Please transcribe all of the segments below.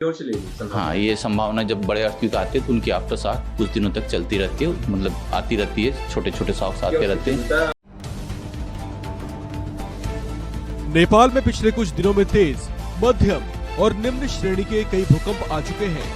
क्यों चलेगी हाँ, ये संभावना जब बड़े अर्थक्वेक आते हैं तो उनकी आफ्टर शॉक कुछ दिनों तक चलती रहती है, मतलब आती रहती है, छोटे छोटे शॉक्स आते रहते हैं। नेपाल में पिछले कुछ दिनों में तेज, मध्यम और निम्न श्रेणी के कई भूकंप आ चुके हैं,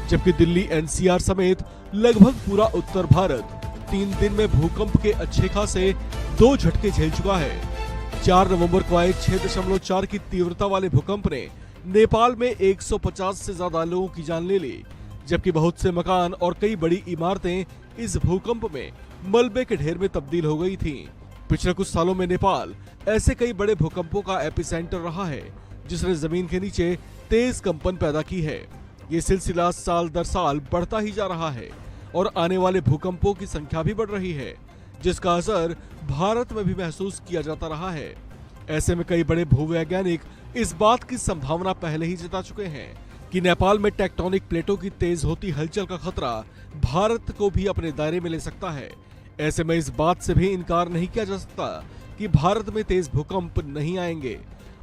जबकि दिल्ली एनसीआर समेत लगभग पूरा उत्तर भारत 3 दिन में भूकंप के अच्छे खासे 2 झटके झेल चुका है। 4 नवंबर को आए 6.4 की तीव्रता वाले भूकंप ने नेपाल में 150 से ज्यादा लोगों की जान ले ली, जबकि बहुत से मकान और कई बड़ी इमारतें इस भूकंप में मलबे के ढेर में तब्दील हो गई थीं। पिछले कुछ सालों में नेपाल ऐसे कई बड़े भूकंपों का एपिसेंटर रहा है, जिसने जमीन के नीचे तेज कंपन पैदा की है। ये सिलसिला साल दर साल बढ़ता ही जा रहा है और आने वाले भूकंपों की संख्या भी बढ़ रही है, जिसका असर भारत में भी महसूस किया जाता रहा है। ऐसे में कई बड़े भूवैज्ञानिक इस बात की संभावना पहले ही जता चुके हैं कि नेपाल में टेक्टोनिक प्लेटों की तेज होती हलचल का खतरा भारत को भी अपने दायरे में ले सकता है। ऐसे में इस बात से भी इनकार नहीं किया जा सकता कि भारत में तेज भूकंप नहीं आएंगे।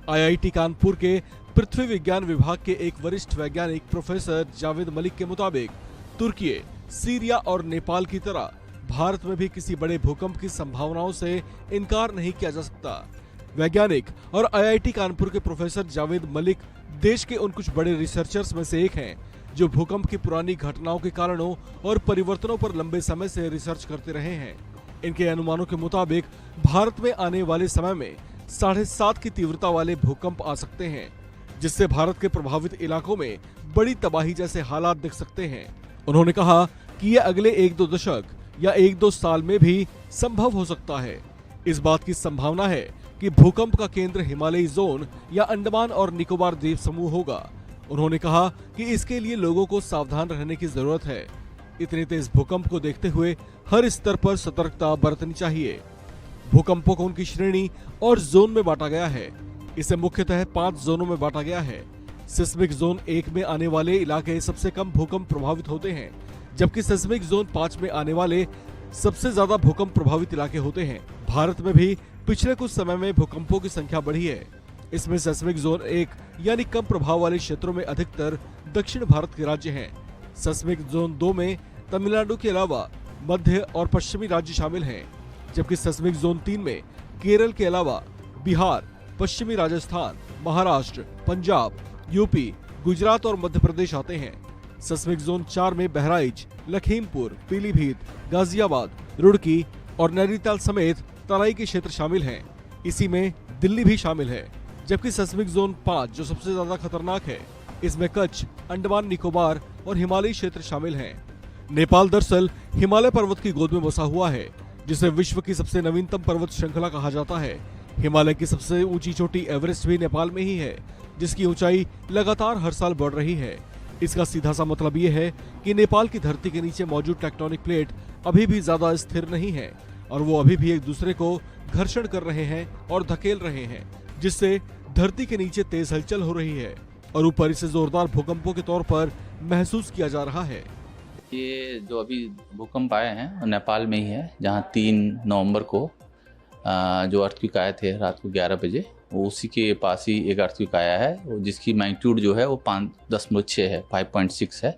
आईआईटी कानपुर के पृथ्वी विज्ञान विभाग के एक वरिष्ठ वैज्ञानिक प्रोफेसर जावेद मलिक के मुताबिक तुर्की, सीरिया और नेपाल की तरह भारत में भी किसी बड़े भूकंप की संभावनाओं से इनकार नहीं किया जा सकता। वैज्ञानिक और आईआईटी कानपुर के प्रोफेसर जावेद मलिक देश के उन कुछ बड़े रिसर्चर्स में से एक हैं जो भूकंप की पुरानी घटनाओं के कारणों और परिवर्तनों पर लंबे समय से रिसर्च करते रहे हैं। इनके अनुमानों के मुताबिक भारत में आने वाले समय में 7.5 की तीव्रता वाले भूकंप आ सकते हैं, जिससे भारत के प्रभावित इलाकों में बड़ी तबाही जैसे हालात दिख सकते हैं। उन्होंने कहा कि यह अगले 1-2 दशक या 1-2 साल में भी संभव हो सकता है। इस बात की संभावना है कि भूकंप का केंद्र हिमालयी जोन या अंडमान और निकोबार द्वीप समूह होगा। उन्होंने कहा कि इसके लिए लोगों को सावधान रहने की जरूरत है। इतने तेज भूकंप को देखते हुए हर स्तर पर सतर्कता बरतनी चाहिए। भूकंपों को उनकी श्रेणी और जोन में बांटा गया है। इसे मुख्यतः 5 जोनों में बांटा गया है। सिस्मिक जोन 1 में आने वाले इलाके सबसे कम भूकंप प्रभावित होते हैं, जबकि सिस्मिक जोन 5 में आने वाले सबसे ज्यादा भूकंप प्रभावित इलाके होते हैं। भारत में भी पिछले कुछ समय में भूकंपों की संख्या बढ़ी है। इसमें सिस्मिक जोन 1 यानी कम प्रभाव वाले क्षेत्रों में अधिकतर दक्षिण भारत के राज्य हैं। सिस्मिक जोन 2 में तमिलनाडु के अलावा मध्य और पश्चिमी राज्य शामिल हैं, जबकि सिस्मिक जोन 3 में केरल के अलावा बिहार, पश्चिमी राजस्थान, महाराष्ट्र, पंजाब, यूपी, गुजरात और मध्य प्रदेश आते हैं। सिस्मिक जोन 4 में बहराइच, लखीमपुर, पीलीभीत, गाजियाबाद, रुड़की और नैनीताल समेत तराई के क्षेत्र शामिल हैं। इसी में दिल्ली भी शामिल है। जबकि सिस्मिक जोन 5 जो सबसे ज्यादा खतरनाक है, इसमें कच्छ, अंडमान निकोबार और हिमालयी क्षेत्र शामिल हैं। नेपाल दरअसल हिमालय पर्वत की गोद में बसा हुआ है, जिसे विश्व की सबसे नवीनतम पर्वत श्रृंखला कहा जाता है। हिमालय की सबसे ऊंची चोटी एवरेस्ट भी नेपाल में ही है, जिसकी ऊंचाई लगातार हर साल बढ़ रही है। इसका सीधा सा मतलब ये है कि नेपाल की धरती के नीचे मौजूद टेक्टोनिक प्लेट अभी भी ज्यादा स्थिर नहीं है और वो अभी भी एक दूसरे को घर्षण कर रहे हैं और धकेल रहे हैं, जिससे धरती के नीचे तेज हलचल हो रही है और ऊपर इसे जोरदार भूकंपों के तौर पर महसूस किया जा रहा है। ये जो अभी भूकंप आए हैं नेपाल में ही है, जहाँ 3 नवंबर को जो अर्थक्वेक आए थे रात को 11 बजे, वो उसी के पास ही एक अर्थक्वेक आया है, जिसकी मैग्नीट्यूड जो है वो 5.6 है, 5.6 है,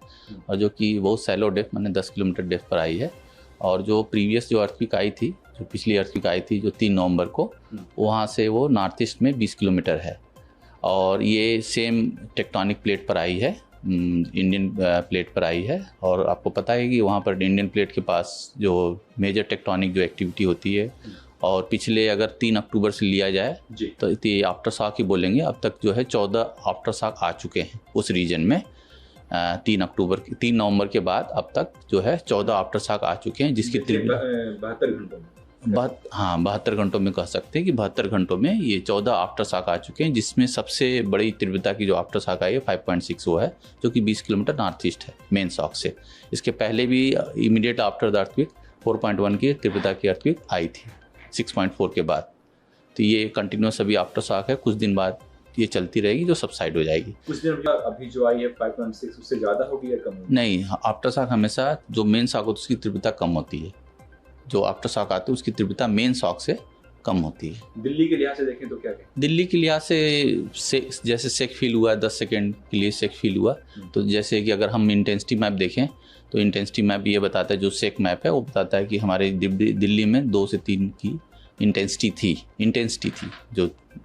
और जो कि बहुत सैलो डेप्थ माने 10 किलोमीटर डेप्थ पर आई है। और जो प्रीवियस जो अर्थक्वेक आई थी, जो पिछली अर्थक्वेक आई थी जो 3 नवंबर को, वहाँ से वो नॉर्थ ईस्ट में 20 किलोमीटर है और ये सेम टेक्टोनिक प्लेट पर आई है, इंडियन प्लेट पर आई है। और आपको पता है कि वहाँ पर इंडियन प्लेट के पास जो मेजर टेक्टोनिक जो एक्टिविटी होती है, और पिछले अगर 3 अक्टूबर से लिया जाए तो ये आफ्टर शॉक ही बोलेंगे, अब तक जो है 14 आफ्टर शॉक आ चुके हैं उस रीजन में। 3 नवंबर के बाद अब तक जो है 14 आफ्टर शॉक आ चुके हैं, जिसकी 72 घंटों में 72 घंटों में कह सकते हैं कि 72 घंटों में ये 14 आफ्टर शॉक आ चुके हैं, जिसमें सबसे बड़ी तीव्रता की जो आफ्टर शॉक आई है 5.6 वो है, जो कि 20 किलोमीटर नॉर्थ ईस्ट है मेन शॉक से। इसके पहले भी इमीडिएट आफ्टर द अर्थक्वेक 4.1 की तीव्रता की अर्थक्वेक आई थी 6.4 के बाद। तो ये कंटिन्यूस अभी आफ्टर शॉक है, कुछ दिन बाद ये चलती रहेगी जो सबसाइड हो जाएगी। कुछ दिन अभी जो आई है 5.6 उससे ज़्यादा होगी या कम होगी? नहीं, आफ्टर शॉक हमेशा जो मेन शॉक होती है उसकी तीव्रता कम होती है। जो आफ्टर शॉक आती है उसकी तीव्रता मेन शॉक से कम होती है। दिल्ली के लिहाज से देखें तो क्या कहें? दिल्ली के लिहाज से जैसे सेक फील हुआ 10 सेकेंड के लिए सेक फील हुआ, तो जैसे कि अगर हम इंटेंसिटी मैप देखें तो इंटेंसिटी मैप ये बताता है, जो सेक मैप है वो बताता है कि हमारे दिल्ली में 2 से 3 की इंटेंसिटी थी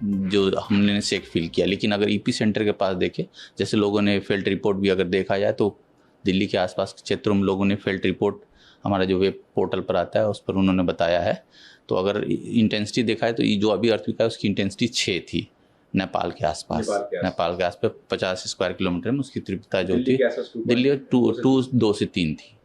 जो हमने सेक फील किया। लेकिन अगर ईपी सेंटर के पास देखें, जैसे लोगों ने फेल्ट रिपोर्ट भी अगर देखा जाए तो दिल्ली के आसपास के क्षेत्रों में लोगों ने फेल्ट रिपोर्ट हमारा जो वेब पोर्टल पर आता है उस पर उन्होंने बताया है। तो अगर इंटेंसिटी देखा है तो जो अभी अर्थक्वेक है उसकी इंटेंसिटी 6 थी नेपाल के आसपास 50 स्क्वायर किलोमीटर में उसकी तीव्रता जो थी दिल्ली 2 से 3 थी।